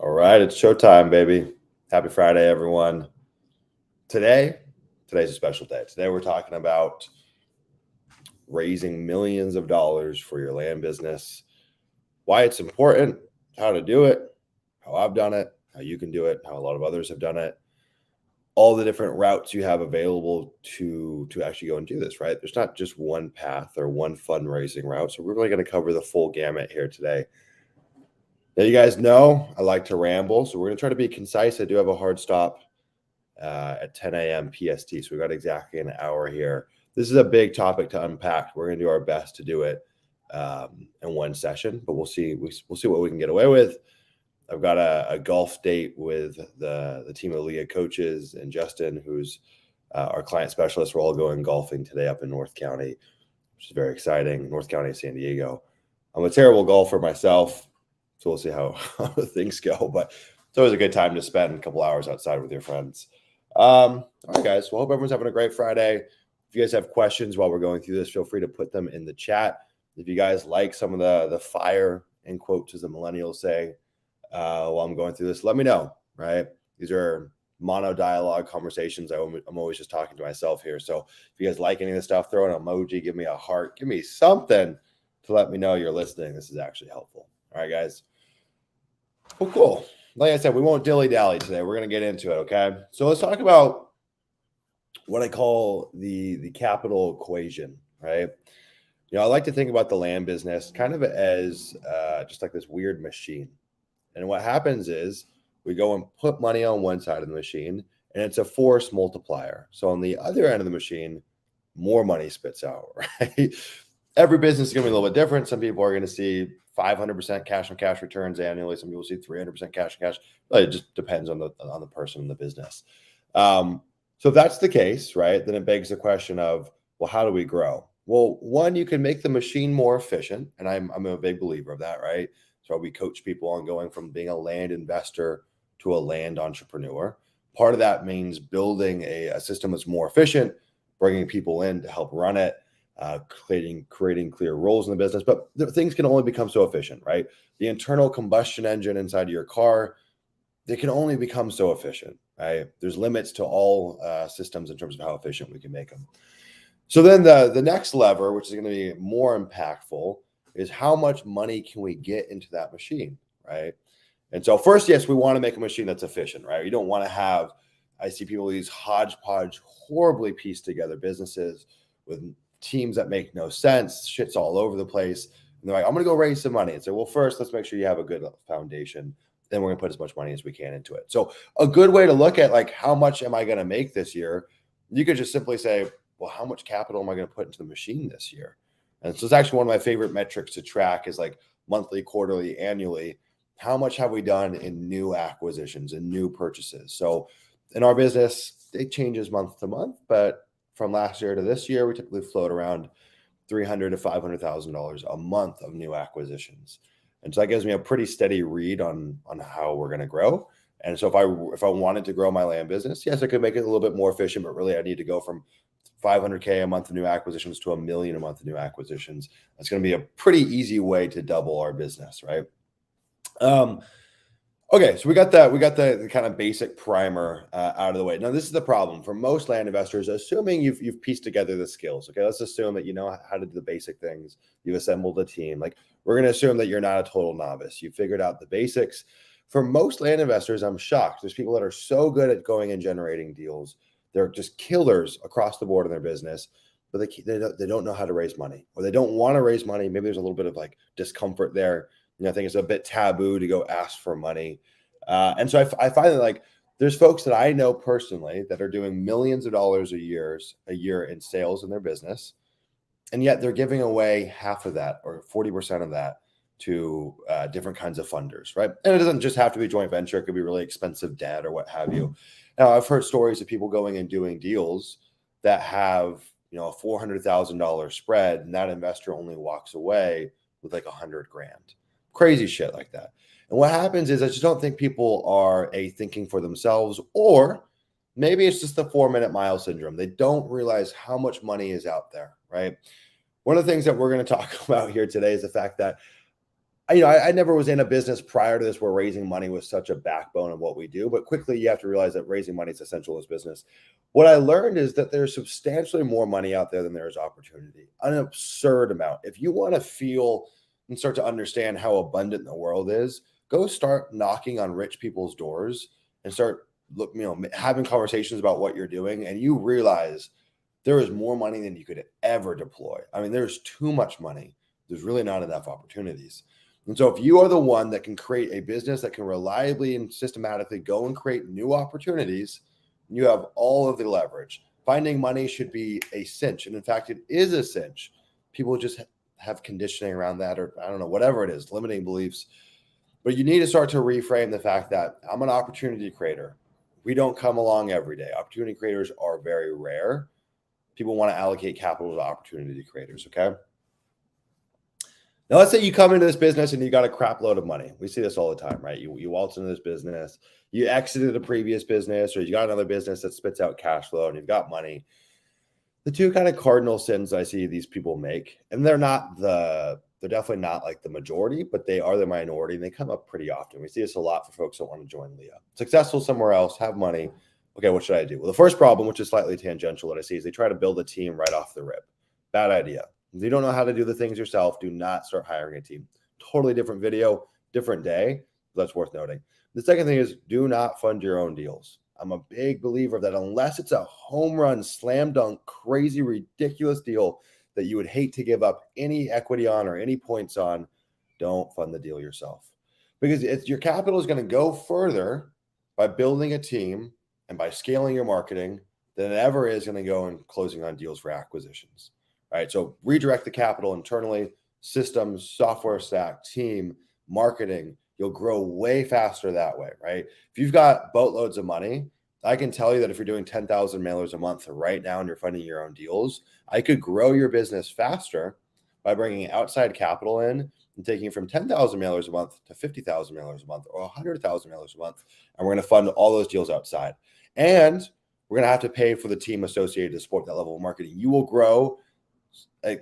All right, it's showtime, baby. Happy Friday, everyone. Today, today's a special day. Today, we're talking about raising millions of dollars for your land business, why it's important, how to do it, how I've done it, how you can do it, how a lot of others have done it, all the different routes you have available to actually go and do this, right? There's not just one path or one fundraising route. So we're really going to cover the full gamut here today. Now, you guys know I like to ramble, so we're going to try to be concise. I do have a hard stop at 10 a.m. PST, so we've got exactly an hour here. This is a big topic to unpack. We're going to do our best to do it in one session, but we'll see. We'll see what we can get away with. I've got a golf date with the team of Leah coaches and Justin, who's our client specialist. We're all going golfing today up in North County, which is very exciting. North County, San Diego. I'm a terrible golfer myself, so we'll see how things go. But it's always a good time to spend a couple hours outside with your friends. All right, guys. Well, hope everyone's having a great Friday. If you guys have questions while we're going through this, feel free to put them in the chat. If you guys like some of the fire, in quotes, as the millennials say, while I'm going through this, let me know, right? These are mono dialogue conversations. I'm always just talking to myself here. So if you guys like any of this stuff, throw an emoji, give me a heart, give me something to let me know you're listening. This is actually helpful. All right, guys. Well, cool. Like I said, we won't dilly-dally today. We're going to get into it, okay? So let's talk about what I call the capital equation, right? You know, I like to think about the land business kind of as just like this weird machine. And what happens is we go and put money on one side of the machine, and it's a force multiplier. So on the other end of the machine, more money spits out, right? Every business is going to be a little bit different. Some people are going to see 500% cash on cash returns annually. Some people see 300% cash on cash. But it just depends on the person in the business. So if that's the case, right, then it begs the question of, well, how do we grow? Well, one, you can make the machine more efficient, and I'm a big believer of that, right? So we coach people on going from being a land investor to a land entrepreneur. Part of that means building a system that's more efficient, bringing people in to help run it, creating clear roles in the business. But things can only become so efficient, right? The internal combustion engine inside of your car, they can only become so efficient, right? There's limits to all systems in terms of how efficient we can make them. So then the next lever, which is going to be more impactful, is how much money can we get into that machine, right? And so first, yes, we want to make a machine that's efficient, right? You don't want to have, I see people these hodgepodge, horribly pieced together businesses with teams that make no sense, shit's all over the place. And they're like, I'm going to go raise some money. And say, well, first, let's make sure you have a good foundation. Then we're going to put as much money as we can into it. So a good way to look at like, how much am I going to make this year? You could just simply say, well, how much capital am I going to put into the machine this year? And so it's actually one of my favorite metrics to track is like monthly, quarterly, annually. How much have we done in new acquisitions and new purchases? So in our business, it changes month to month, but from last year to this year, we typically float around $300,000 to $500,000 a month of new acquisitions. And so that gives me a pretty steady read on how we're going to grow. And so if I wanted to grow my land business, yes, I could make it a little bit more efficient, but really I need to go from 500K a month of new acquisitions to $1 million a month of new acquisitions. That's going to be a pretty easy way to double our business, right? Okay, so we got the kind of basic primer out of the way. Now, this is the problem for most land investors. Assuming you've pieced together the skills, okay, let's assume that you know how to do the basic things. You've assembled a team. Like we're going to assume that you're not a total novice. You figured out the basics. For most land investors, I'm shocked. There's people that are so good at going and generating deals. They're just killers across the board in their business, but they don't know how to raise money, or they don't want to raise money. Maybe there's a little bit of like discomfort there. You know, I think it's a bit taboo to go ask for money. And so I find that like there's folks that I know personally that are doing millions of dollars a year in sales in their business. And yet they're giving away half of that or 40% of that to different kinds of funders, right? And it doesn't just have to be joint venture. It could be really expensive debt or what have you. Now, I've heard stories of people going and doing deals that have, you know, a $400,000 spread, and that investor only walks away with like $100,000. Crazy shit like that. And what happens is I just don't think people are thinking for themselves, or maybe it's just the 4-minute mile syndrome. They don't realize how much money is out there, right? One of the things that we're going to talk about here today is the fact that I never was in a business prior to this where raising money was such a backbone of what we do, but quickly you have to realize that raising money is essential in this business. What I learned is that there's substantially more money out there than there is opportunity, an absurd amount. If you want to feel and start to understand how abundant the world is, go start knocking on rich people's doors and start having conversations about what you're doing, and you realize there is more money than you could ever deploy. I mean, there's too much money. There's really not enough opportunities. And so if you are the one that can create a business that can reliably and systematically go and create new opportunities, you have all of the leverage. Finding money should be a cinch. And in fact, it is a cinch. People just have conditioning around that, or I don't know, whatever it is, limiting beliefs. But you need to start to reframe the fact that I'm an opportunity creator. We don't come along every day. Opportunity creators are very rare. People want to allocate capital to opportunity creators, okay? Now, let's say you come into this business and you got a crap load of money. We see this all the time, right? You waltz into this business, you exited a previous business, or you got another business that spits out cash flow and you've got money. The two kind of cardinal sins I see these people make, and they're definitely not like the majority, but they are the minority, and they come up pretty often. We see this a lot for folks that want to join Leah. Successful somewhere else, have money. Okay, what should I do? Well, the first problem, which is slightly tangential that I see, is they try to build a team right off the rip. Bad idea. If you don't know how to do the things yourself, do not start hiring a team. Totally different video, different day. That's worth noting. The second thing is do not fund your own deals. I'm a big believer that unless it's a home run, slam dunk, crazy, ridiculous deal that you would hate to give up any equity on or any points on, don't fund the deal yourself. Because your capital is going to go further by building a team and by scaling your marketing than it ever is going to go and closing on deals for acquisitions. All right, so redirect the capital internally, systems, software stack, team, marketing. You'll grow way faster that way, right? If you've got boatloads of money, I can tell you that if you're doing 10,000 mailers a month right now and you're funding your own deals, I could grow your business faster by bringing outside capital in and taking it from 10,000 mailers a month to 50,000 mailers a month or 100,000 mailers a month. And we're going to fund all those deals outside. And we're going to have to pay for the team associated to support that level of marketing. You will grow. I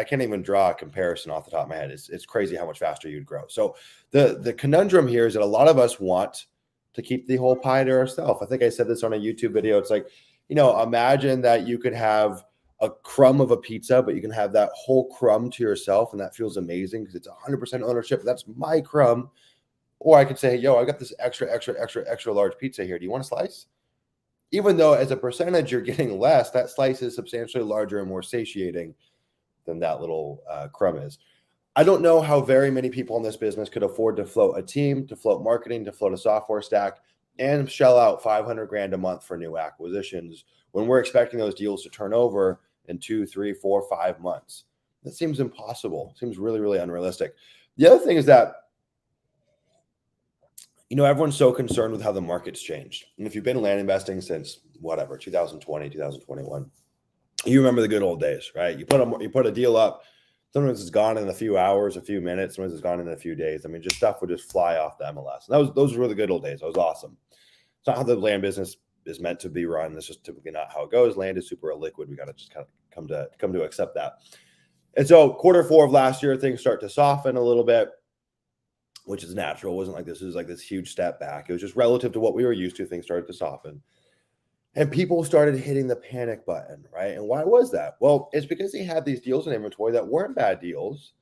can't even draw a comparison off the top of my head. It's crazy how much faster you'd grow. So the conundrum here is that a lot of us want to keep the whole pie to ourselves. I think I said this on a YouTube video. It's like, imagine that you could have a crumb of a pizza, but you can have that whole crumb to yourself, and that feels amazing because it's 100% ownership. That's my crumb. Or I could say, yo, I got this extra large pizza here. Do you want a slice? Even though as a percentage you're getting less, that slice is substantially larger and more satiating than that little crumb is. I don't know how very many people in this business could afford to float a team, to float marketing, to float a software stack, and shell out 500 grand a month for new acquisitions when we're expecting those deals to turn over in 2, 3, 4, 5 months. That seems impossible. It seems really, really unrealistic. The other thing is that everyone's so concerned with how the market's changed. And if you've been land investing since 2020, 2021, you remember the good old days, right? You put a deal up. Sometimes it's gone in a few hours, a few minutes. Sometimes it's gone in a few days. I mean, just stuff would just fly off the MLS. And those were the good old days. That was awesome. It's not how the land business is meant to be run. That's just typically not how it goes. Land is super illiquid. We got to just kind of come to accept that. And so Q4 of last year, things start to soften a little bit, which is natural. It wasn't like this was like this huge step back. It was just relative to what we were used to. Things started to soften. And people started hitting the panic button, right? And why was that? Well, it's because they had these deals in inventory that weren't bad deals,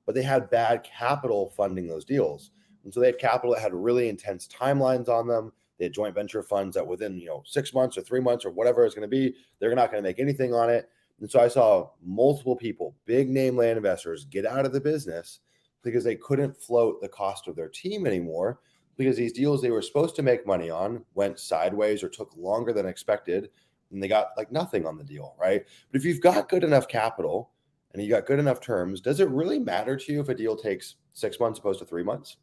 but they had bad capital funding those deals. And so they had capital that had really intense timelines on them. They had joint venture funds that within 6 months or 3 months or whatever it's going to be, they're not going to make anything on it. And so I saw multiple people, big name land investors, get out of the business because they couldn't float the cost of their team anymore, because these deals they were supposed to make money on went sideways or took longer than expected, and they got like nothing on the deal, right? But if you've got good enough capital and you got good enough terms, does it really matter to you if a deal takes 6 months opposed to 3 months?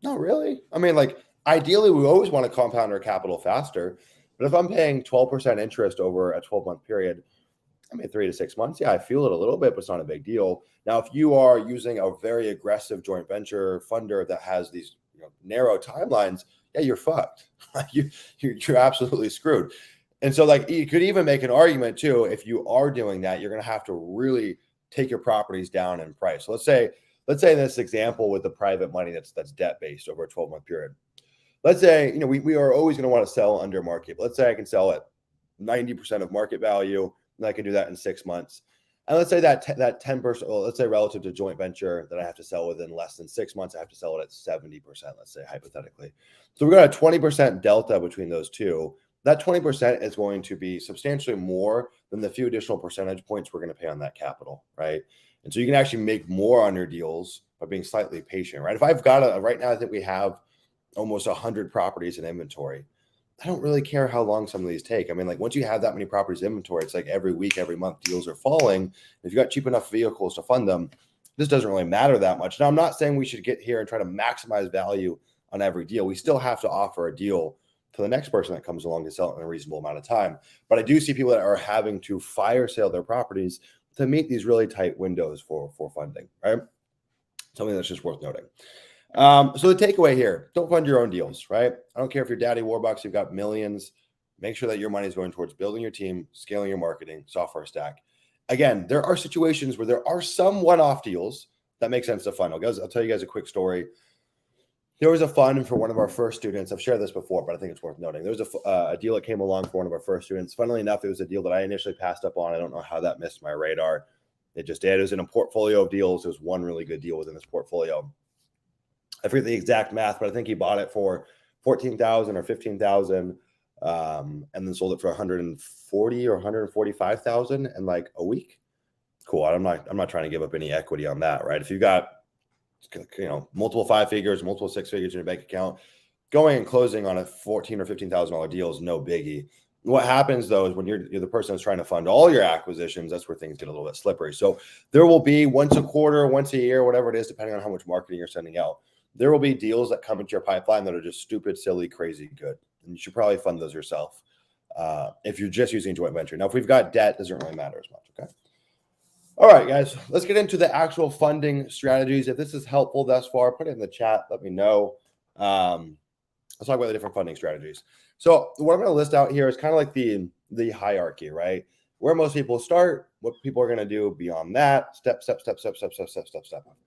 Not really. I mean, like ideally, we always want to compound our capital faster, but if I'm paying 12% interest over a 12-month period, I mean, 3 to 6 months, yeah, I feel it a little bit, but it's not a big deal. Now, if you are using a very aggressive joint venture funder that has these narrow timelines, yeah, you're fucked. You're absolutely screwed. And so, like, you could even make an argument too, if you are doing that, you're going to have to really take your properties down in price. So let's say let's say in this example with the private money that's debt based over a 12-month period. Let's say, we are always going to want to sell under market. Let's say I can sell at 90% of market value, and I can do that in 6 months. And let's say that 10%, well, let's say relative to joint venture that I have to sell within less than 6 months, I have to sell it at 70%, let's say hypothetically. So we've got a 20% delta between those two. That 20% is going to be substantially more than the few additional percentage points we're going to pay on that capital, right? And so you can actually make more on your deals by being slightly patient, right? If I've got right now, I think we have almost 100 properties in inventory. I don't really care how long some of these take. I mean, like once you have that many properties in inventory, it's like every week, every month, deals are falling. If you got cheap enough vehicles to fund them, this doesn't really matter that much. Now, I'm not saying we should get here and try to maximize value on every deal. We still have to offer a deal to the next person that comes along to sell it in a reasonable amount of time. But I do see people that are having to fire sale their properties to meet these really tight windows for funding, right? Something that's just worth noting. So the takeaway here, don't fund your own deals, right? I don't care if you're Daddy Warbucks, you've got millions. Make sure that your money is going towards building your team, scaling your marketing, software stack. Again, there are situations where there are some one-off deals that make sense to fund. I'll tell you guys a quick story. There was a fund for one of our first students. I've shared this before, but I think it's worth noting. There was a deal that came along for one of our first students. Funnily enough, it was a deal that I initially passed up on. I don't know how that missed my radar. It just did. It was in a portfolio of deals. There was one really good deal within this portfolio. I forget the exact math, but I think he bought it for $14,000 or $15,000, and then sold it for $140,000 or $145,000 in like a week. Cool. I'm not trying to give up any equity on that, right? If you got multiple 5 figures, multiple 6 figures in your bank account, going and closing on a $14,000 or $15,000 deal is no biggie. What happens though is when you're the person that's trying to fund all your acquisitions, that's where things get a little bit slippery. So there will be once a quarter, once a year, whatever it is, depending on how much marketing you're sending out, there will be deals that come into your pipeline that are just stupid, silly, crazy good. And you should probably fund those yourself if you're just using joint venture. Now, if we've got debt, it doesn't really matter as much, okay? All right, guys, let's get into the actual funding strategies. If this is helpful thus far, put it in the chat. Let me know. Let's talk about the different funding strategies. So what I'm going to list out here is kind of like the hierarchy, right? Where most people start, what people are going to do beyond that, step. Okay,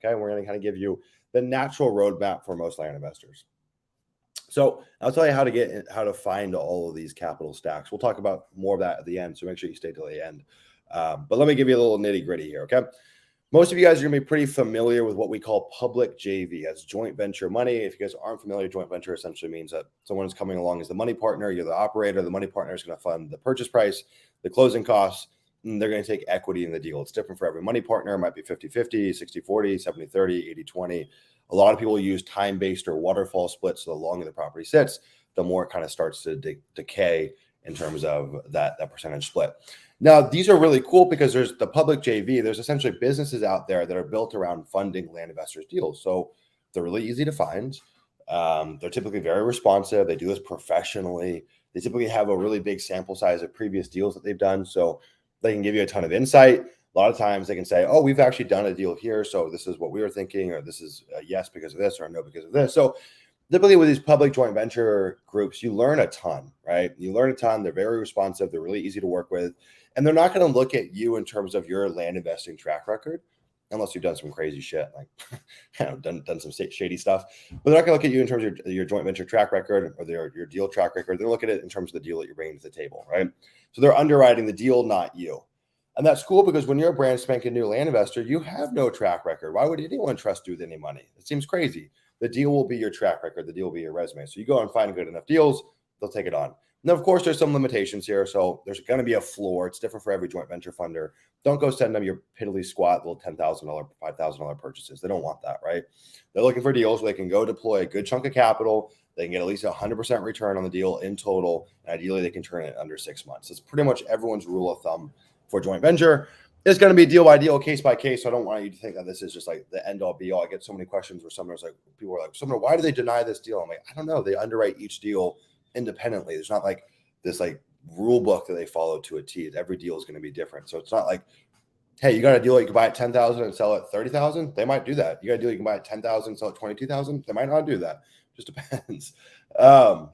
and we're going to kind of give you the natural roadmap for most land investors. So I'll tell you how to find all of these capital stacks. We'll talk about more of that at the end, so make sure you stay till the end. But let me give you a little nitty gritty here, okay? Most of you guys are going to be pretty familiar with what we call public JV as joint venture money. If you guys aren't familiar, joint venture essentially means that someone is coming along as the money partner. You're the operator. The money partner is going to fund the purchase price, the closing costs, and they're going to take equity in the deal. It's different for every money partner. It might be 50-50, 60-40, 70-30, 80-20. A lot of people use time-based or waterfall splits. So the longer the property sits, the more it kind of starts to decay in terms of that percentage split. Now, these are really cool because there's the public JV. There's essentially businesses out there that are built around funding land investors deals. So they're really easy to find. They're typically very responsive. They do this professionally. They typically have a really big sample size of previous deals that they've done. So they can give you a ton of insight. A lot of times they can say, oh, we've actually done a deal here. So this is what we were thinking, or this is a yes because of this, or a no because of this. So typically with these public joint venture groups, you learn a ton, right? You learn a ton. They're very responsive. They're really easy to work with. And they're not going to look at you in terms of your land investing track record, unless you've done some crazy shit, like done some shady stuff. But they're not going to look at you in terms of your joint venture track record or your deal track record. They're looking at it in terms of the deal that you're bringing to the table, right? So they're underwriting the deal, not you. And that's cool because when you're a brand spanking new land investor, you have no track record. Why would anyone trust you with any money? It seems crazy. The deal will be your track record. The deal will be your resume. So you go and find good enough deals, they'll take it on. Now, of course, there's some limitations here. So there's going to be a floor. It's different for every joint venture funder. Don't go send them your piddly squat little $10,000, $5,000 purchases. They don't want that, right? They're looking for deals where they can go deploy a good chunk of capital. They can get at least 100% return on the deal in total. And ideally, they can turn it under 6 months. It's pretty much everyone's rule of thumb for joint venture. It's going to be deal by deal, case by case. So I don't want you to think that this is just like the end all be all. I get so many questions where someone's like, people are like, Sumner, why do they deny this deal? I'm like, I don't know. They underwrite each deal independently. There's not like this like rule book that they follow to a T. Every deal is going to be different. So it's not like, hey, you got a deal you can buy at 10,000 and sell at 30,000. They might do that. You got a deal you can buy at 10,000 and sell at 22,000. They might not do that. Just depends. So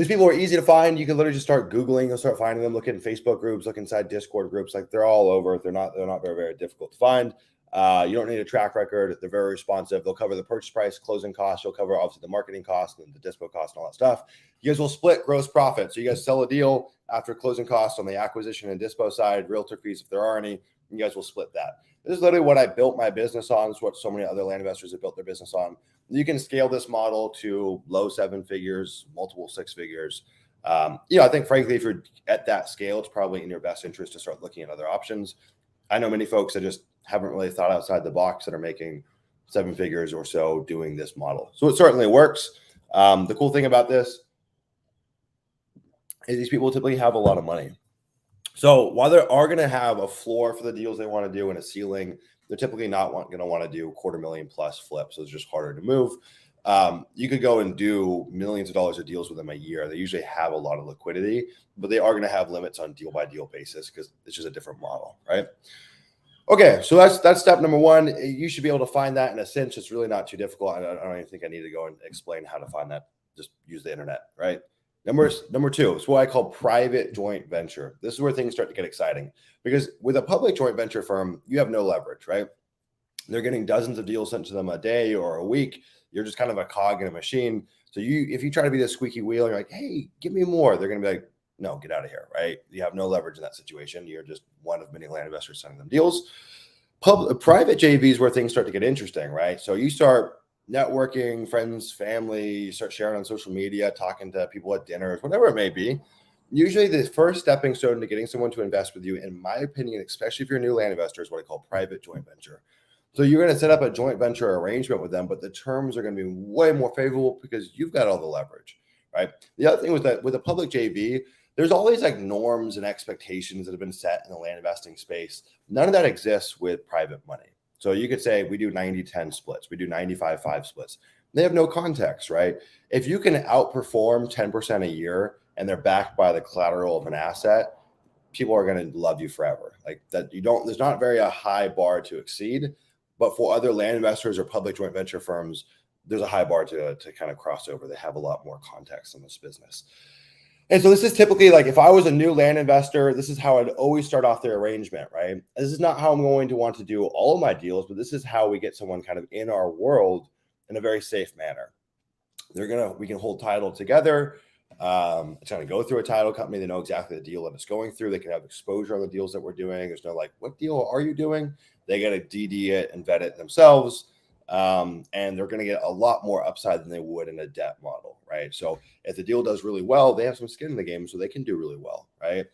these people are easy to find. You can literally just start Googling. You'll start finding them. Look in Facebook groups. Look inside Discord groups. Like they're all over. They're not very, very difficult to find. You don't need a track record. They're very responsive. They'll cover the purchase price, closing costs. You'll cover obviously the marketing costs and the dispo costs and all that stuff. You guys will split gross profit. So you guys sell a deal after closing costs on the acquisition and dispo side, realtor fees, if there are any, you guys will split that. This is literally what I built my business on. It's what so many other land investors have built their business on. You can scale this model to low 7 figures, multiple 6 figures. I think frankly, if you're at that scale, it's probably in your best interest to start looking at other options. I know many folks that just haven't really thought outside the box that are making 7 figures or so doing this model. So it certainly works. The cool thing about this is these people typically have a lot of money. So while they are going to have a floor for the deals they want to do and a ceiling, they're typically not going to want to do $250,000 plus flips. So it's just harder to move. You could go and do millions of dollars of deals with them a year. They usually have a lot of liquidity, but they are going to have limits on deal by deal basis because it's just a different model, right? Okay, so that's step number one. You should be able to find that in a sense. It's really not too difficult. I don't even think I need to go and explain how to find that. Just use the internet, right? Number two is what I call private joint venture. This is where things start to get exciting because with a public joint venture firm, you have no leverage, right? They're getting dozens of deals sent to them a day or a week. You're just kind of a cog in a machine. So if you try to be the squeaky wheel, you're like, hey, give me more. They're going to be like, no, get out of here, right? You have no leverage in that situation. You're just one of many land investors sending them deals. Private JVs where things start to get interesting, right? So you start networking, friends, family, you start sharing on social media, talking to people at dinners, whatever it may be. Usually the first stepping stone to getting someone to invest with you, in my opinion, especially if you're a new land investor, is what I call private joint venture. So you're going to set up a joint venture arrangement with them, but the terms are going to be way more favorable because you've got all the leverage, right? The other thing was that with a public JV, there's all these like norms and expectations that have been set in the land investing space. None of that exists with private money. So you could say we do 90-10 splits. We do 95-5 splits. They have no context, right? If you can outperform 10% a year and they're backed by the collateral of an asset, people are going to love you forever. Like that, there's not very a high bar to exceed, but for other land investors or public joint venture firms, there's a high bar to kind of cross over. They have a lot more context in this business. And so this is typically like if I was a new land investor, this is how I'd always start off their arrangement, right? This is not how I'm going to want to do all of my deals, but this is how we get someone kind of in our world in a very safe manner. We can hold title together. It's going to go through a title company. They know exactly the deal that it's going through. They can have exposure on the deals that we're doing. There's no like, what deal are you doing? They got to DD it and vet it themselves. And they're going to get a lot more upside than they would in a debt model, right? So if the deal does really well, they have some skin in the game, so they can do really well, right?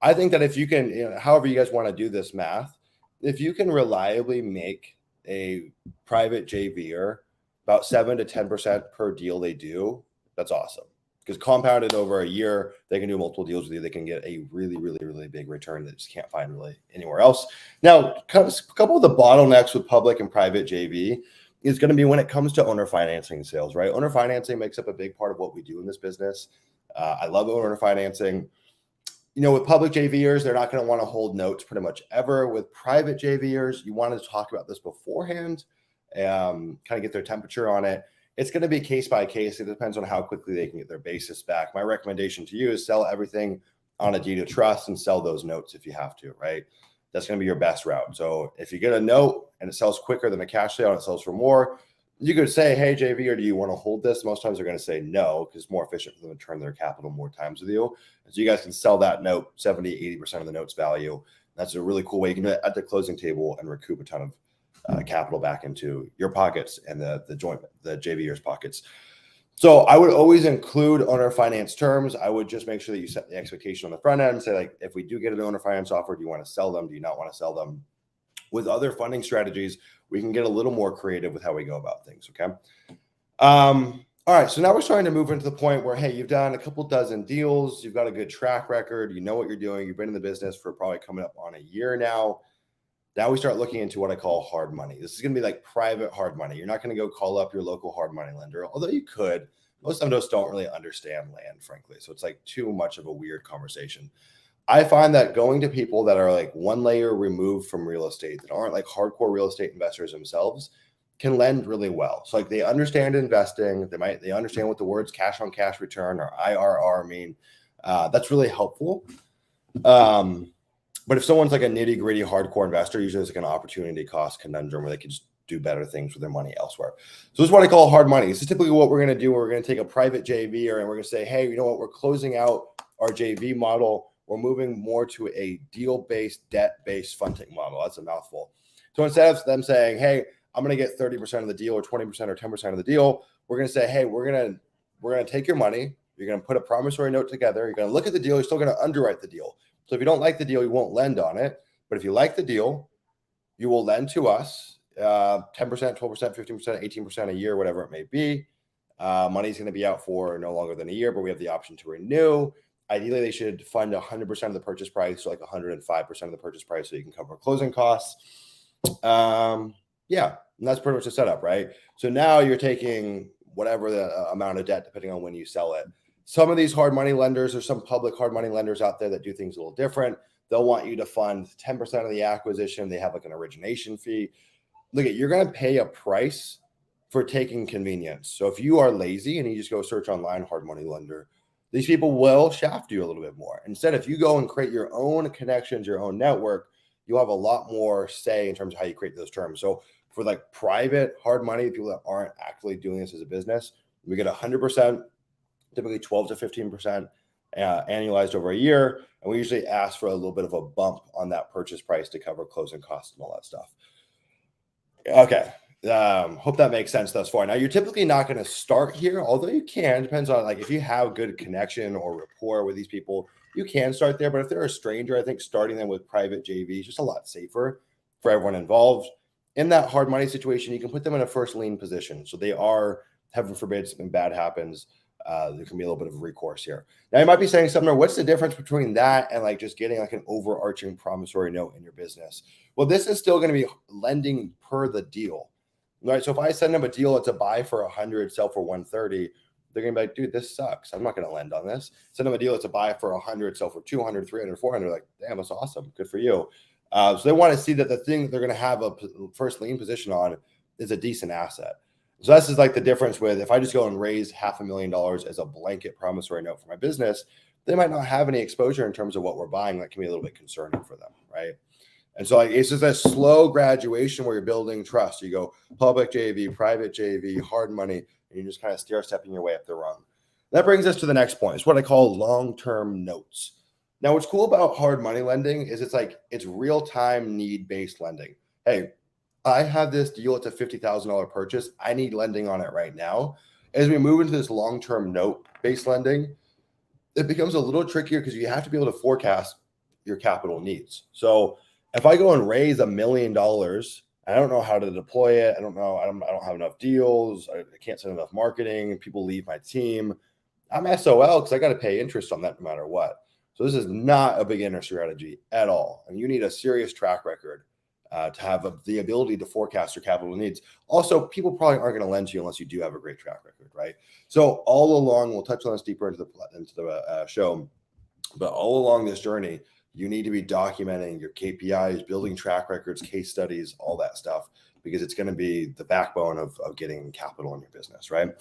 I think that if you can, however you guys want to do this math, if you can reliably make a private JVer about 7 to 10% per deal they do, that's awesome. Because compounded over a year, they can do multiple deals with you. They can get a really, really, really big return that just can't find really anywhere else. Now, a couple of the bottlenecks with public and private JV is going to be when it comes to owner financing sales, right? Owner financing makes up a big part of what we do in this business. I love owner financing. With public JVers, they're not going to want to hold notes pretty much ever. With private JVers, you want to talk about this beforehand, kind of get their temperature on it. It's going to be case by case. It depends on how quickly they can get their basis back. My recommendation to you is sell everything on a deed of trust and sell those notes if you have to, right? That's going to be your best route. So if you get a note and it sells quicker than a cash sale and it sells for more, you could say, hey, JV, or do you want to hold this? Most times they're going to say no, because it's more efficient for them to turn their capital more times with you. And so you guys can sell that note, 70, 80% of the note's value. That's a really cool way you can do it at the closing table and recoup a ton of capital back into your pockets and the JVers pockets. So I would always include owner finance terms. I would just make sure that you set the expectation on the front end and say, like, if we do get an owner finance offer, do you want to sell them? Do you not want to sell them? With other funding strategies, we can get a little more creative with how we go about things. Okay. All right. So now we're starting to move into the point where, hey, you've done a couple dozen deals. You've got a good track record. You know what you're doing. You've been in the business for probably coming up on a year now. Now we start looking into what I call hard money. This is going to be like private hard money. You're not going to go call up your local hard money lender, although you could. Most of those don't really understand land, frankly. So it's like too much of a weird conversation. I find that going to people that are like one layer removed from real estate, that aren't like hardcore real estate investors themselves, can lend really well. So like they understand investing. They understand what the words cash on cash return or IRR mean. That's really helpful. But if someone's like a nitty gritty hardcore investor, usually there's like an opportunity cost conundrum where they can just do better things with their money elsewhere. So this is what I call hard money. This is typically what we're going to do. We're going to take a private JV and we're going to say, hey, you know what? We're closing out our JV model. We're moving more to a deal-based, debt-based funding model. That's a mouthful. So instead of them saying, hey, I'm going to get 30% of the deal or 20% or 10% of the deal, we're going to say, hey, we're going to take your money. You're going to put a promissory note together. You're going to look at the deal. You're still going to underwrite the deal. So if you don't like the deal, you won't lend on it. But if you like the deal, you will lend to us 10%, 12%, 15%, 18% a year, whatever it may be. Money's going to be out for no longer than a year, but we have the option to renew. Ideally, they should fund 100% of the purchase price, so like 105% of the purchase price, so you can cover closing costs. Yeah, and that's pretty much the setup, right? So now you're taking whatever the amount of debt, depending on when you sell it. Some of these hard money lenders, or some public hard money lenders out there that do things a little different. They'll want you to fund 10% of the acquisition. They have like an origination fee. Look, you're going to pay a price for taking convenience. So if you are lazy and you just go search online hard money lender, these people will shaft you a little bit more. Instead, if you go and create your own connections, your own network, you'll have a lot more say in terms of how you create those terms. So for like private hard money, people that aren't actually doing this as a business, we get 100%, typically 12 to 15% annualized over a year. And we usually ask for a little bit of a bump on that purchase price to cover closing costs and all that stuff. Okay. Hope that makes sense thus far. Now, you're typically not going to start here, although you can. Depends on like if you have good connection or rapport with these people, you can start there. But if they're a stranger, I think starting them with private JV is just a lot safer for everyone involved. In that hard money situation, you can put them in a first lien position. So they are, heaven forbid, something bad happens. There can be a little bit of recourse here. Now, you might be saying, Sumner, what's the difference between that and like just getting like an overarching promissory note in your business? Well, this is still going to be lending per the deal, right? So if I send them a deal, it's a buy for 100, sell for 130. They're going to be like, dude, this sucks. I'm not going to lend on this. Send them a deal, it's a buy for 100, sell for 200, 300, 400. Like, damn, that's awesome. Good for you. So they want to see that the thing that they're going to have a first lien position on is a decent asset. So this is like the difference with if I just go and raise $500,000 as a blanket promissory note for my business, they might not have any exposure in terms of what we're buying. That can be a little bit concerning for them, right? And so like it's just a slow graduation where you're building trust. You go public JV, private JV, hard money, and you just kind of stair-stepping your way up the rung. That brings us to the next point. It's what I call long-term notes. Now, what's cool about hard money lending is it's real-time need-based lending. Hey, I have this deal. It's a $50,000 purchase. I need lending on it right now. As we move into this long-term note-based lending, it becomes a little trickier because you have to be able to forecast your capital needs. So if I go and raise $1 million, I don't know how to deploy it. I don't know. I don't have enough deals. I can't send enough marketing. People leave my team. I'm SOL because I got to pay interest on that no matter what. So this is not a beginner strategy at all. And you need a serious track record to have the ability to forecast your capital needs. Also, people probably aren't going to lend to you unless you do have a great track record, right? So all along, we'll touch on this deeper into the show, but all along this journey, you need to be documenting your KPIs, building track records, case studies, all that stuff, because it's going to be the backbone of getting capital in your business, right?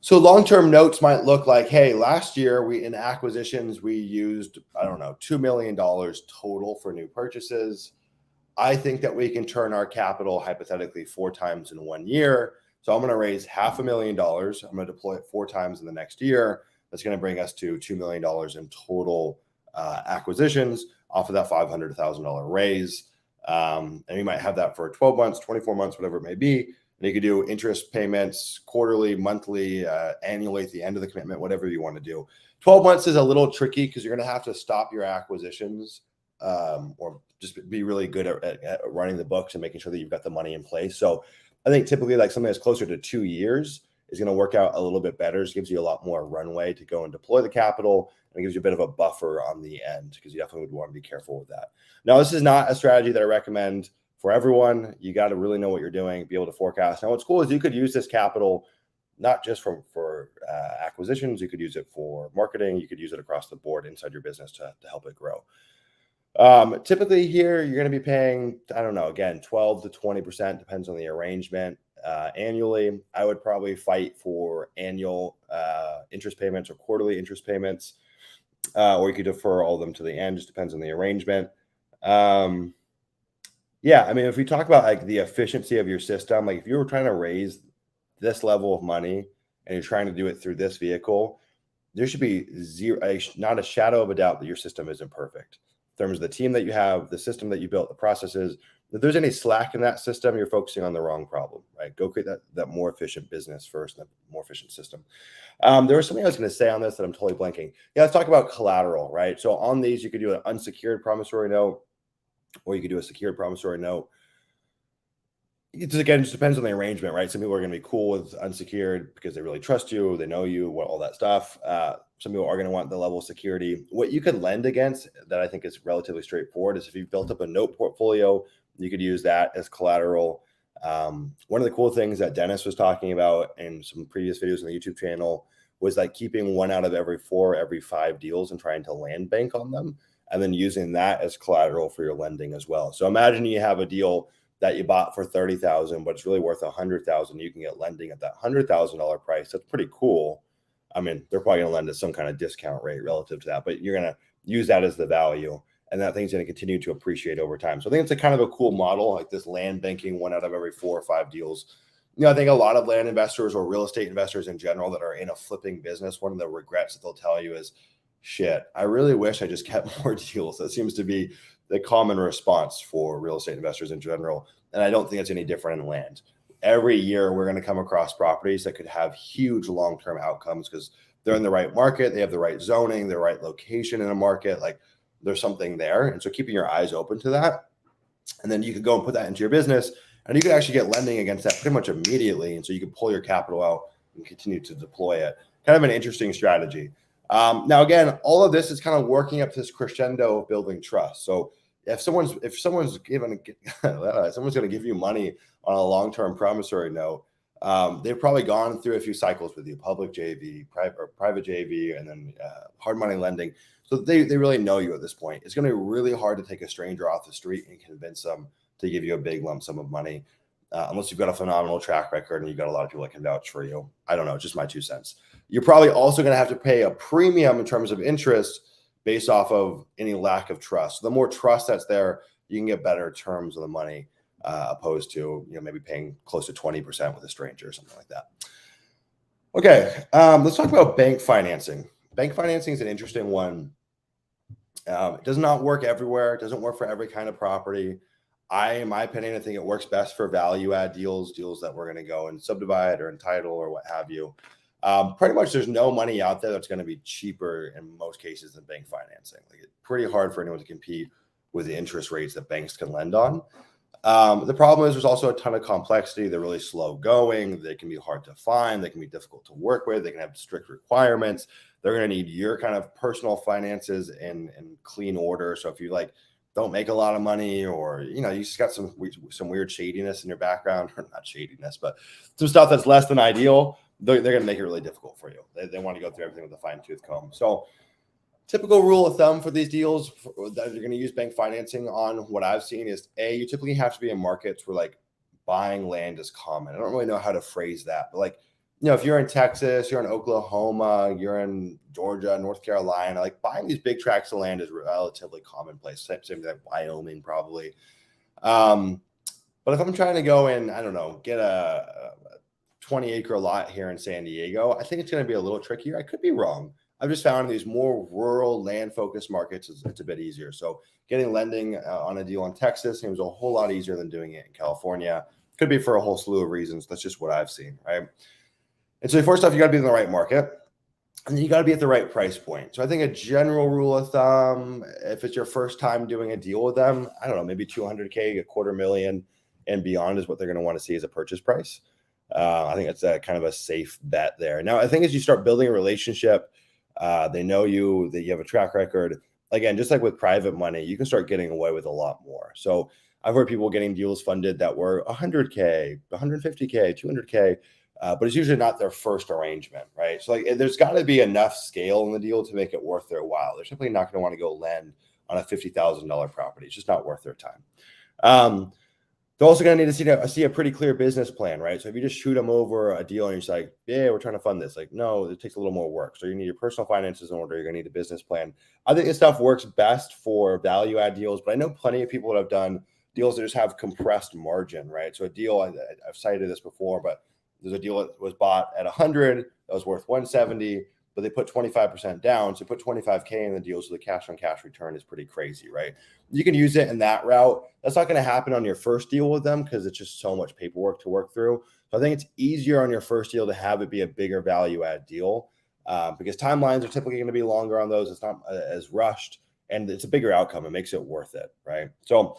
So long-term notes might look like, hey, last year in acquisitions, we used, I don't know, $2 million total for new purchases. I think that we can turn our capital hypothetically 4 times in 1 year. So I'm going to raise $500,000. I'm going to deploy it 4 times in the next year. That's going to bring us to $2 million in total acquisitions off of that $500,000 raise. And you might have that for 12 months, 24 months, whatever it may be. And you could do interest payments quarterly, monthly, annually at the end of the commitment, whatever you want to do. 12 months is a little tricky because you're going to have to stop your acquisitions or just be really good at running the books and making sure that you've got the money in place. So I think typically like something that's closer to 2 years is going to work out a little bit better. It gives you a lot more runway to go and deploy the capital, and it gives you a bit of a buffer on the end because you definitely would want to be careful with that. Now, this is not a strategy that I recommend for everyone. You got to really know what you're doing, be able to forecast. Now, what's cool is you could use this capital not just for acquisitions. You could use it for marketing. You could use it across the board inside your business to help it grow. Typically here, you're going to be paying, I don't know, again, 12 to 20%, depends on the arrangement. Annually, I would probably fight for annual interest payments or quarterly interest payments, or you could defer all of them to the end, just depends on the arrangement. Yeah, I mean, if we talk about like the efficiency of your system, like if you were trying to raise this level of money and you're trying to do it through this vehicle, there should be not a shadow of a doubt that your system isn't perfect. In terms of the team that you have, the system that you built, the processes, if there's any slack in that system, you're focusing on the wrong problem, right? Go create that more efficient business first, that more efficient system. There was something I was going to say on this that I'm totally blanking. Yeah, let's talk about collateral, right? So on these, you could do an unsecured promissory note, or you could do a secured promissory note. It just depends on the arrangement, right? Some people are going to be cool with unsecured because they really trust you, they know you, all that stuff. Some people are going to want the level of security. What you can lend against that I think is relatively straightforward is if you've built up a note portfolio, you could use that as collateral. One of the cool things that Dennis was talking about in some previous videos on the YouTube channel was like keeping one out of every 5 deals and trying to land bank on them, and then using that as collateral for your lending as well. So imagine you have a deal that you bought for $30,000, but it's really worth $100,000. You can get lending at that $100,000 price. That's pretty cool. I mean, they're probably going to lend at some kind of discount rate relative to that, but you're going to use that as the value, and that thing's going to continue to appreciate over time. So I think it's a kind of a cool model, like this land banking, one out of every 4 or 5 deals. I think a lot of land investors or real estate investors in general that are in a flipping business, one of the regrets that they'll tell you is, shit, I really wish I just kept more deals. That seems to be the common response for real estate investors in general. And I don't think it's any different in land. Every year, we're going to come across properties that could have huge long-term outcomes because they're in the right market, they have the right zoning, the right location in a market. Like there's something there. And so keeping your eyes open to that. And then you could go and put that into your business, and you could actually get lending against that pretty much immediately. And so you can pull your capital out and continue to deploy it. Kind of an interesting strategy. Now, again, all of this is kind of working up to this crescendo of building trust. So if someone's going to give you money on a long-term promissory note, they've probably gone through a few cycles with you: public JV, private JV, and then hard money lending. So they really know you at this point. It's going to be really hard to take a stranger off the street and convince them to give you a big lump sum of money, unless you've got a phenomenal track record and you've got a lot of people that can vouch for you. I don't know, just my 2 cents. You're probably also going to have to pay a premium in terms of interest based off of any lack of trust. The more trust that's there, you can get better terms of the money, opposed to maybe paying close to 20% with a stranger or something like that. Okay, let's talk about bank financing. Bank financing is an interesting one. It does not work everywhere. It doesn't work for every kind of property. In my opinion, I think it works best for value add deals that we're going to go and subdivide or entitle or what have you. Pretty much there's no money out there that's going to be cheaper in most cases than bank financing. Like it's pretty hard for anyone to compete with the interest rates that banks can lend on. The problem is there's also a ton of complexity. They're really slow going. They can be hard to find. They can be difficult to work with. They can have strict requirements. They're going to need your kind of personal finances in clean order. So if you don't make a lot of money, or you just got some weird shadiness in your background, or not shadiness, but some stuff that's less than ideal, they're going to make it really difficult for you. They want to go through everything with a fine-tooth comb. So typical rule of thumb for these deals that you're going to use bank financing on, what I've seen is you typically have to be in markets where buying land is common. I don't really know how to phrase that, but if you're in Texas, you're in Oklahoma, you're in Georgia, North Carolina, buying these big tracts of land is relatively commonplace. Same like Wyoming probably. But if I'm trying to go in, I don't know, get a 20-acre lot here in San Diego, I think it's going to be a little trickier. I could be wrong. I've just found in these more rural land-focused markets, it's a bit easier. So getting lending on a deal in Texas seems a whole lot easier than doing it in California. Could be for a whole slew of reasons. That's just what I've seen, right? And so first off, you got to be in the right market, and then you got to be at the right price point. So I think a general rule of thumb, if it's your first time doing a deal with them, I don't know, maybe $200K, $250,000 and beyond is what they're going to want to see as a purchase price. I think it's a kind of a safe bet there. Now, I think as you start building a relationship, they know you, that you have a track record. Again, just like with private money, you can start getting away with a lot more. So I've heard people getting deals funded that were $100K, $150K, $200K, but it's usually not their first arrangement, right? So there's got to be enough scale in the deal to make it worth their while. They're simply not going to want to go lend on a $50,000 property. It's just not worth their time. They're also going to need to see a pretty clear business plan, right? So if you just shoot them over a deal and you're just like, yeah, we're trying to fund this, like, no, it takes a little more work. So you need your personal finances in order. You're going to need a business plan. I think this stuff works best for value add deals, but I know plenty of people that have done deals that just have compressed margin, right? So a deal, I've cited this before, but there's a deal that was bought at 100 that was worth 170, but they put 25% down. So put 25K in the deal. So the cash on cash return is pretty crazy, right? You can use it in that route. That's not going to happen on your first deal with them because it's just so much paperwork to work through. So I think it's easier on your first deal to have it be a bigger value add deal because timelines are typically going to be longer on those. It's not as rushed and it's a bigger outcome. It makes it worth it, right? So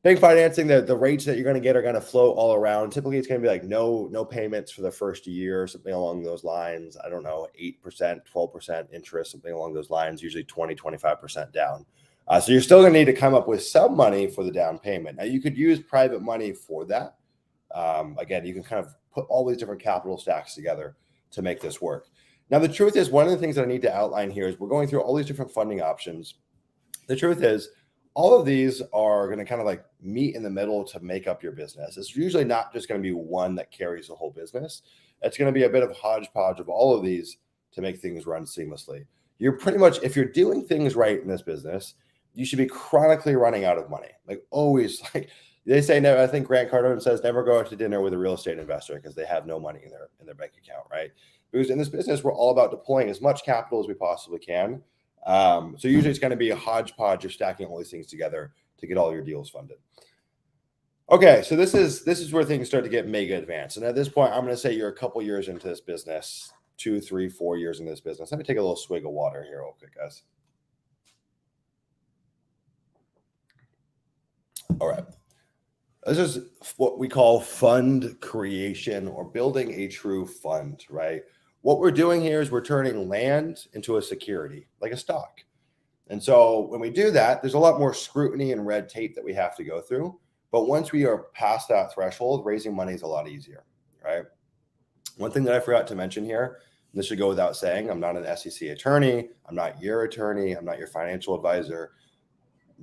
bank financing, the rates that you're going to get are going to float all around. Typically, it's going to be like no payments for the first year, something along those lines. I don't know, 8%, 12% interest, something along those lines, usually 20, 25% down. So you're still going to need to come up with some money for the down payment. Now, you could use private money for that. Again, you can kind of put all these different capital stacks together to make this work. Now, the truth is, one of the things that I need to outline here is we're going through all these different funding options. The truth is, all of these are going to kind of like meet in the middle to make up your business. It's usually not just going to be one that carries the whole business. It's going to be a bit of a hodgepodge of all of these to make things run seamlessly. You're pretty much, if you're doing things right in this business, you should be chronically running out of money. Like always, like they say, never, I think Grant Cardone says, never go out to dinner with a real estate investor because they have no money in their bank account, right? Because in this business, we're all about deploying as much capital as we possibly can. So usually it's going to be a hodgepodge of stacking all these things together to get all your deals funded. Okay, so this is where things start to get mega advanced. And at this point, I'm going to say you're a couple years into this business, 2, 3, 4 years in this business. Let me take a little swig of water here real quick, guys. All right. This is what we call fund creation or building a true fund, right? What we're doing here is we're turning land into a security, like a stock. And so when we do that, there's a lot more scrutiny and red tape that we have to go through. But once we are past that threshold, raising money is a lot easier, right? One thing that I forgot to mention here, and this should go without saying, I'm not an SEC attorney. I'm not your attorney. I'm not your financial advisor.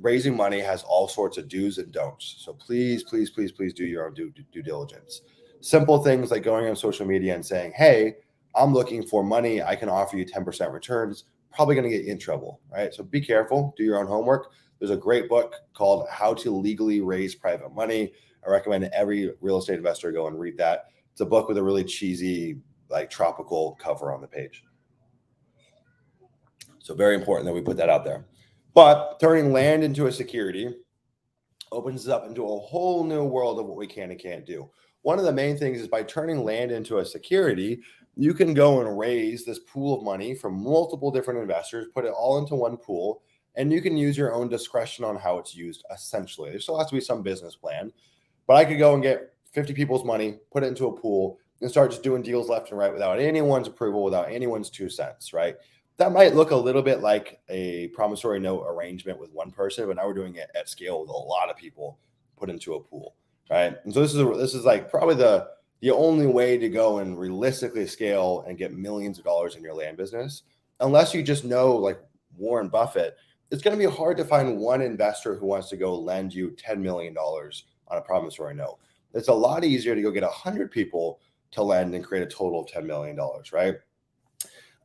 Raising money has all sorts of do's and don'ts. So please, please, please, please do your own due diligence. Simple things like going on social media and saying, hey, I'm looking for money. I can offer you 10% returns. Probably going to get you in trouble, right? So be careful. Do your own homework. There's a great book called How to Legally Raise Private Money. I recommend every real estate investor go and read that. It's a book with a really cheesy, like tropical cover on the page. So very important that we put that out there. But turning land into a security opens up into a whole new world of what we can and can't do. One of the main things is by turning land into a security, you can go and raise this pool of money from multiple different investors, put it all into one pool, and you can use your own discretion on how it's used, essentially. There still has to be some business plan, but I could go and get 50 people's money, put it into a pool, and start just doing deals left and right without anyone's approval, without anyone's 2 cents, right? That might look a little bit like a promissory note arrangement with one person, but now we're doing it at scale with a lot of people put into a pool, right? And so this is like probably the only way to go and realistically scale and get millions of dollars in your land business. Unless you just know like Warren Buffett, it's going to be hard to find one investor who wants to go lend you $10 million on a promissory note. It's a lot easier to go get 100 people to lend and create a total of $10 million, right?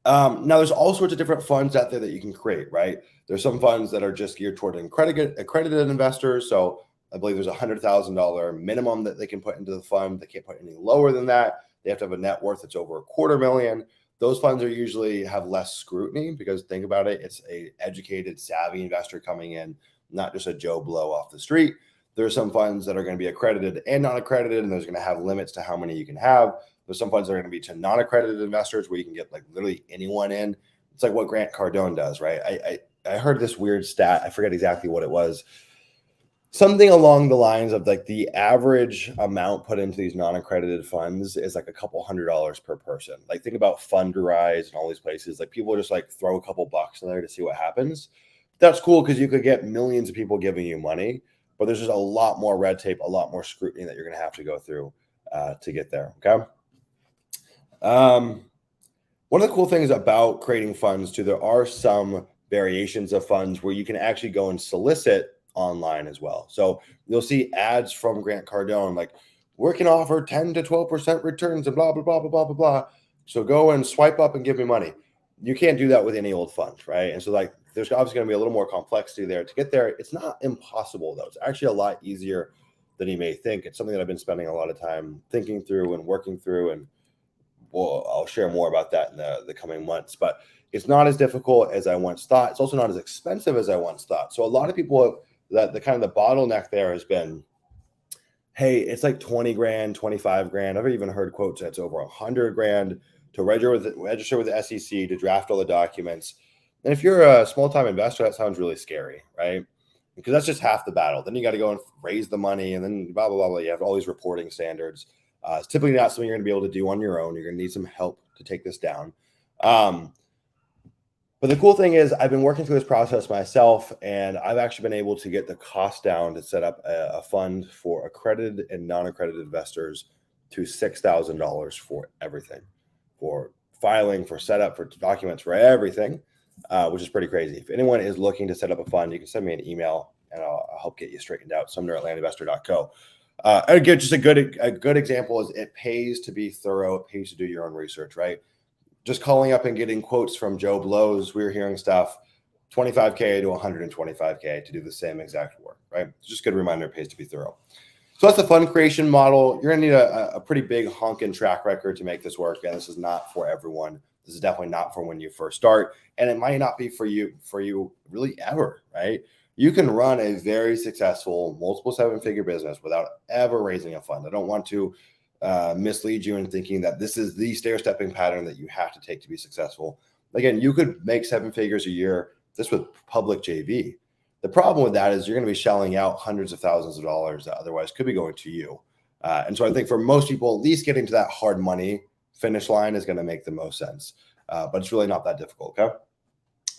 Now, there's all sorts of different funds out there that you can create, right? There's some funds that are just geared toward accredited investors. So I believe there's $100,000 minimum that they can put into the fund. They can't put any lower than that. They have to have a net worth that's over $250,000. Those funds are usually have less scrutiny because think about it, it's a educated, savvy investor coming in, not just a Joe Blow off the street. There are some funds that are going to be accredited and non-accredited, and there's going to have limits to how many you can have. There's some funds that are going to be to non-accredited investors where you can get like literally anyone in. It's like what Grant Cardone does, right? I heard this weird stat. I forget exactly what it was. Something along the lines of like the average amount put into these non-accredited funds is like $200 per person. Like think about Fundrise and all these places. Like people just like throw a couple bucks in there to see what happens. That's cool because you could get millions of people giving you money, but there's just a lot more red tape, a lot more scrutiny that you're going to have to go through to get there. Okay. One of the cool things about creating funds too, there are some variations of funds where you can actually go and solicit online as well. So you'll see ads from Grant Cardone like, we can offer 10 to 12% returns and blah, blah, blah, blah, blah, blah, blah. So go and swipe up and give me money. You can't do that with any old fund, right? And so like there's obviously going to be a little more complexity there. To get there, it's not impossible though. It's actually a lot easier than you may think. It's something that I've been spending a lot of time thinking through and working through, and I'll share more about that in the coming months. But it's not as difficult as I once thought. It's also not as expensive as I once thought. So a lot of people, that the kind of the bottleneck there has been, hey, it's like 20 grand, 25 grand. I've even heard quotes that's over 100 grand to register with the SEC, to draft all the documents. And if you're a small-time investor, that sounds really scary, right? Because that's just half the battle. Then you got to go and raise the money, and then blah, blah, blah, blah. You have all these reporting standards. It's typically not something you're going to be able to do on your own. You're going to need some help to take this down. But the cool thing is I've been working through this process myself, and I've actually been able to get the cost down to set up a fund for accredited and non-accredited investors to $6,000 for everything, for filing, for setup, for documents, for everything, which is pretty crazy. If anyone is looking to set up a fund, you can send me an email and I'll help get you straightened out. Sumner@landinvestor.co. Again, just a good example is it pays to be thorough. It pays to do your own research, right? Just calling up and getting quotes from Joe Blow's, we were hearing stuff, 25K to 125K to do the same exact work, right? It's just a good reminder, it pays to be thorough. So that's the fund creation model. You're going to need a pretty big honking track record to make this work. And this is not for everyone. This is definitely not for when you first start. And it might not be for you really ever, right? You can run a very successful multiple seven-figure business without ever raising a fund. I don't want to mislead you in thinking that this is the stair-stepping pattern that you have to take to be successful. Again, you could make 7 figures a year just with public JV. The problem with that is you're going to be shelling out hundreds of thousands of dollars that otherwise could be going to you. And so I think for most people, at least getting to that hard money finish line is going to make the most sense. But it's really not that difficult. Okay.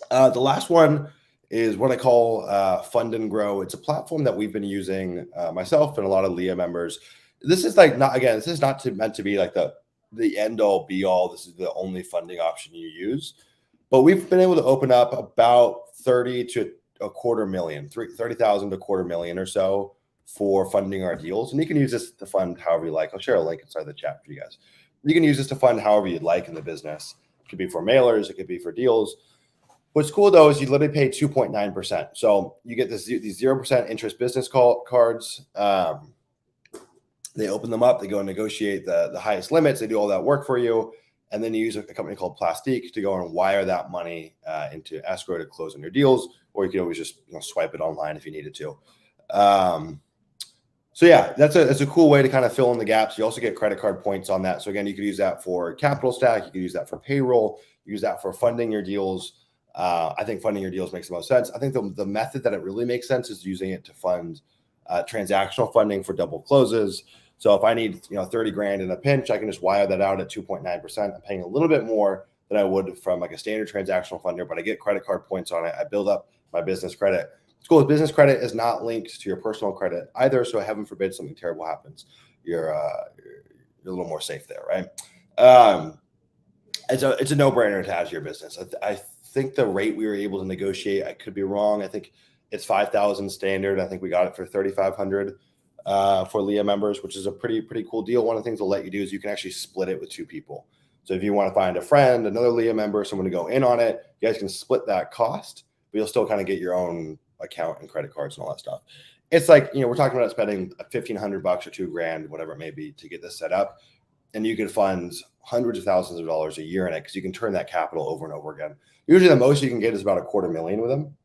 The last one is what I call Fund and Grow. It's a platform that we've been using myself and a lot of Leah members. This is like this is not meant to be like the end all be all. This is the only funding option you use. But we've been able to open up about 30 to a quarter million, 30,000 to a quarter million or so for funding our deals. And you can use this to fund however you like. I'll share a link inside the chat for you guys. You can use this to fund however you'd like in the business. It could be for mailers. It could be for deals. What's cool though is you literally pay 2.9%. So you get these 0% interest business cards. They open them up. They go and negotiate the highest limits. They do all that work for you. And then you use a company called Plastique to go and wire that money into escrow to close on your deals. Or you can always just swipe it online if you needed to. So yeah, that's a cool way to kind of fill in the gaps. You also get credit card points on that. So again, you could use that for capital stack. You could use that for payroll. Use that for funding your deals. I think funding your deals makes the most sense. I think the method that it really makes sense is using it to fund transactional funding for double closes. So if I need 30 grand in a pinch, I can just wire that out at 2.9%. I'm paying a little bit more than I would from like a standard transactional funder, but I get credit card points on it. I build up my business credit. It's cool. Business credit is not linked to your personal credit either. So heaven forbid something terrible happens, you're a little more safe there, right? It's a no-brainer to add to your business. I think the rate we were able to negotiate, I could be wrong. I think it's 5,000 standard. I think we got it for 3,500 for Leah members, which is a pretty cool deal. One of the things they'll let you do is you can actually split it with 2 people. So if you want to find a friend, another Leah member, someone to go in on it, you guys can split that cost, but you'll still kind of get your own account and credit cards and all that stuff. It's like, we're talking about spending $1,500 or $2,000, whatever it may be, to get this set up. And you can fund hundreds of thousands of dollars a year in it because you can turn that capital over and over again. Usually the most you can get is about $250,000 with them.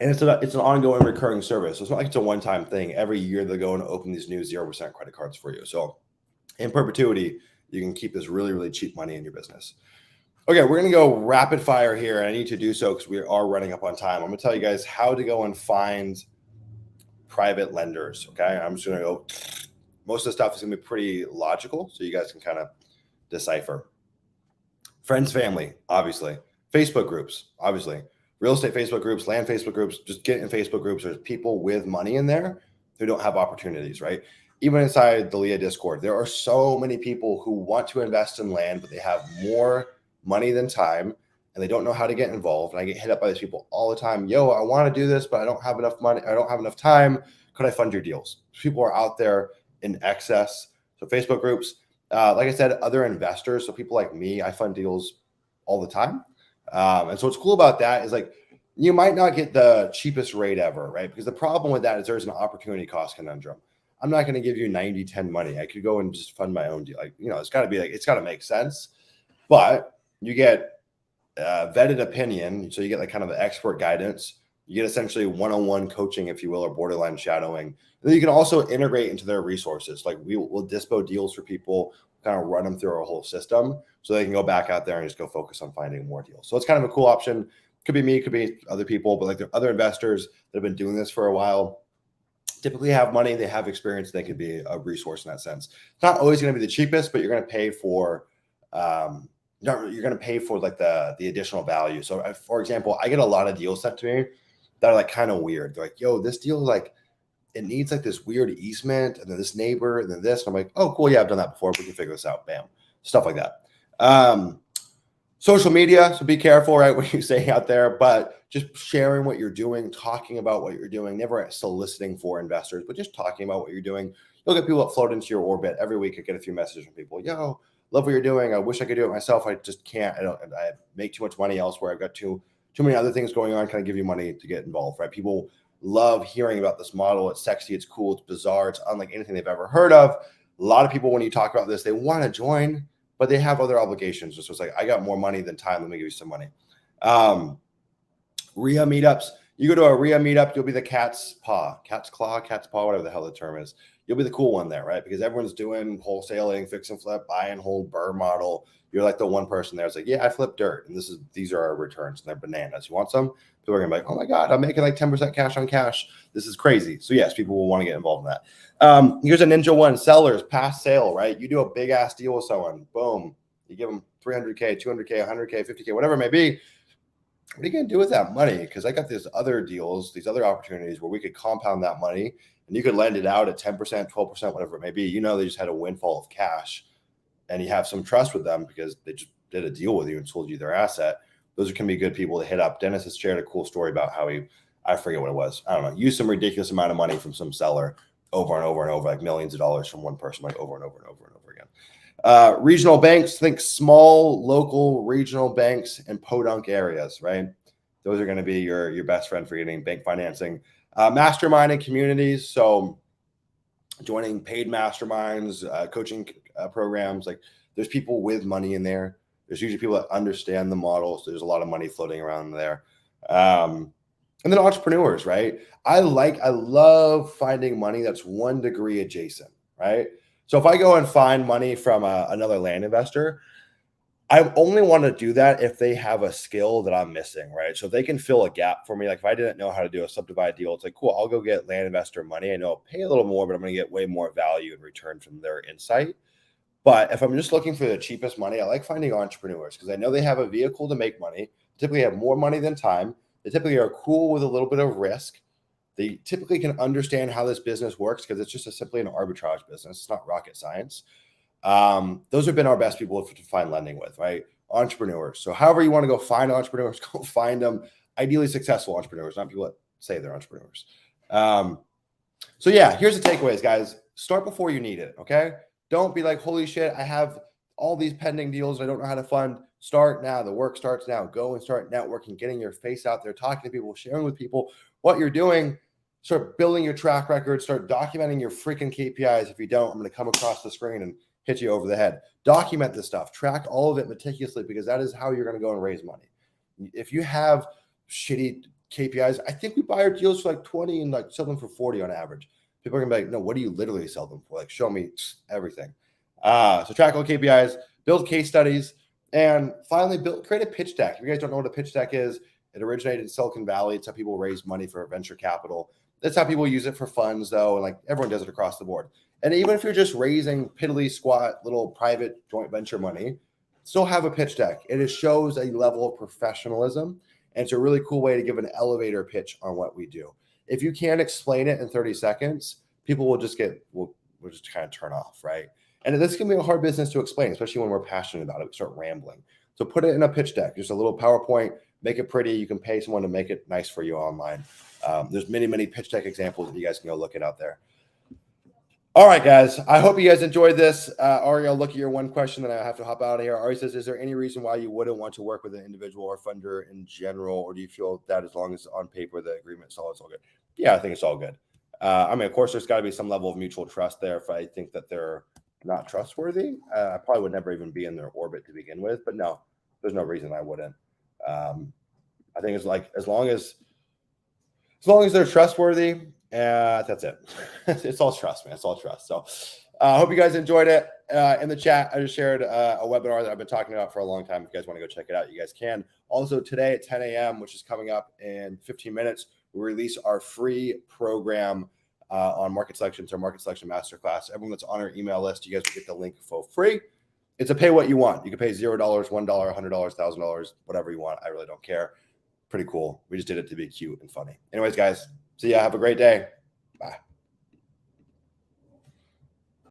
And it's an ongoing recurring service. So it's not like it's a one-time thing. Every year they go and open these new 0% credit cards for you. So in perpetuity, you can keep this really, really cheap money in your business. Okay, we're going to go rapid fire here. And I need to do so because we are running up on time. I'm going to tell you guys how to go and find private lenders. Okay, I'm just going to go. Most of the stuff is going to be pretty logical, so you guys can kind of decipher. Friends, family, obviously. Facebook groups, obviously. Real estate Facebook groups, land Facebook groups. Just get in Facebook groups. There's people with money in there who don't have opportunities, right? Even inside the Leah Discord, there are so many people who want to invest in land, but they have more money than time, and they don't know how to get involved. And I get hit up by these people all the time. Yo, I want to do this, but I don't have enough money. I don't have enough time. Could I fund your deals? People are out there in excess. So Facebook groups, like I said, other investors. So people like me, I fund deals all the time. And so what's cool about that is like, you might not get the cheapest rate ever, right? Because the problem with that is there's an opportunity cost conundrum. I'm not going to give you 90-10 money. I could go and just fund my own deal. Like, it's got to be like, it's got to make sense. But you get vetted opinion. So you get like kind of the expert guidance. You get essentially one-on-one coaching, if you will, or borderline shadowing. And then you can also integrate into their resources. Like we'll dispo deals for people, kind of run them through our whole system so they can go back out there and just go focus on finding more deals. So it's kind of a cool option. Could be me, could be other people, but like the other investors that have been doing this for a while typically have money, they have experience, they could be a resource in that sense. It's not always going to be the cheapest, but you're going to pay for you're going to pay for like the additional value. So for example, I get a lot of deals sent to me that are like kind of weird. They're like, yo, this deal, like it needs like this weird easement and then this neighbor and then this. And I'm like, oh, cool. Yeah, I've done that before. We can figure this out. Bam. Stuff like that. Social media. So be careful, right? What you say out there, but just sharing what you're doing, talking about what you're doing, never soliciting for investors, but just talking about what you're doing. You'll get people that float into your orbit every week. I get a few messages from people. Yo, love what you're doing. I wish I could do it myself. I just can't. I make too much money elsewhere. I've got too many other things going on. Can I give you money to get involved, right? People love hearing about this model. It's sexy. It's cool. It's bizarre. It's unlike anything they've ever heard of. A lot of people, when you talk about this, they want to join, but they have other obligations. So it's like, I got more money than time. Let me give you some money. RIA meetups. You go to a RIA meetup, you'll be the cat's claw, whatever the hell the term is. You'll be the cool one there, right? Because everyone's doing wholesaling, fix and flip, buy and hold, burr model. You're like the one person there. It's like, yeah, I flip dirt, and these are our returns, and they're bananas. You want some? People are gonna be like, oh my god, I'm making like 10% cash on cash. This is crazy. So yes, people will want to get involved in that. Here's a ninja one: sellers, past sale, right? You do a big ass deal with someone, boom, you give them 300K, 200K, 100K, 50K, whatever it may be. What are you going to do with that money? Because I got these other deals, these other opportunities where we could compound that money and you could lend it out at 10%, 12%, whatever it may be. They just had a windfall of cash and you have some trust with them because they just did a deal with you and sold you their asset. Those can be good people to hit up. Dennis has shared a cool story about how I forget what it was. I don't know, used some ridiculous amount of money from some seller over and over and over, like millions of dollars from one person, like over and over and over and over again. Regional banks, think small, local regional banks in podunk areas, right? Those are going to be your best friend for getting bank financing. Masterminding communities. So joining paid masterminds, coaching programs. Like there's people with money in there. There's usually people that understand the model. So there's a lot of money floating around there. And then entrepreneurs, right? I love finding money that's 1 degree adjacent, right? So if I go and find money from another land investor, I only want to do that if they have a skill that I'm missing, right? So if they can fill a gap for me, like if I didn't know how to do a subdivide deal, it's like, cool, I'll go get land investor money. I know I'll pay a little more, but I'm going to get way more value in return from their insight. But if I'm just looking for the cheapest money, I like finding entrepreneurs because I know they have a vehicle to make money, typically have more money than time. They typically are cool with a little bit of risk. They typically can understand how this business works because it's just simply an arbitrage business. It's not rocket science. Those have been our best people to find lending with, right? Entrepreneurs. So however you want to go find entrepreneurs, go find them. Ideally successful entrepreneurs, not people that say they're entrepreneurs. So yeah, here's the takeaways, guys. Start before you need it, okay? Don't be like, holy shit, I have all these pending deals. I don't know how to fund. Start now. The work starts now. Go and start networking, getting your face out there, talking to people, sharing with people what you're doing. Start building your track record. Start documenting your freaking KPIs. If you don't, I'm going to come across the screen and hit you over the head. Document this stuff. Track all of it meticulously because that is how you're going to go and raise money. If you have shitty KPIs, I think we buy our deals for like 20 and like sell them for 40 on average. People are going to be like, no, what do you literally sell them for? Like, show me everything. So track all KPIs, build case studies, and finally create a pitch deck. If you guys don't know what a pitch deck is, it originated in Silicon Valley. It's how people raise money for venture capital. That's how people use it for funds, though. And like everyone does it across the board. And even if you're just raising piddly squat little private joint venture money, still have a pitch deck. It shows a level of professionalism. And it's a really cool way to give an elevator pitch on what we do. If you can't explain it in 30 seconds, people will just will just kind of turn off, right? And this can be a hard business to explain, especially when we're passionate about it. We start rambling. So put it in a pitch deck, just a little PowerPoint, make it pretty. You can pay someone to make it nice for you online. There's many, many pitch deck examples that you guys can go look at out there. All right, guys. I hope you guys enjoyed this. Ari, I'll look at your one question, then I have to hop out of here. Ari says, is there any reason why you wouldn't want to work with an individual or funder in general? Or do you feel that as long as on paper, the agreement's all, it's all good? Yeah, I think it's all good. I mean, of course, there's got to be some level of mutual trust there. If I think that they're not trustworthy, I probably would never even be in their orbit to begin with. But no, there's no reason I wouldn't. I think it's like as long as they're trustworthy, that's it. It's all trust, man. It's all trust. So I hope you guys enjoyed it. In the chat, I just shared a webinar that I've been talking about for a long time. If you guys want to go check it out, you guys can. Also today at 10 a.m., which is coming up in 15 minutes, we release our free program on market selection. It's our market selection masterclass. Everyone that's on our email list, you guys will get the link for free. It's a pay what you want. You can pay $0, $1, $100, $1,000, whatever you want. I really don't care. Pretty cool. We just did it to be cute and funny. Anyways, guys, see ya. Have a great day. Bye.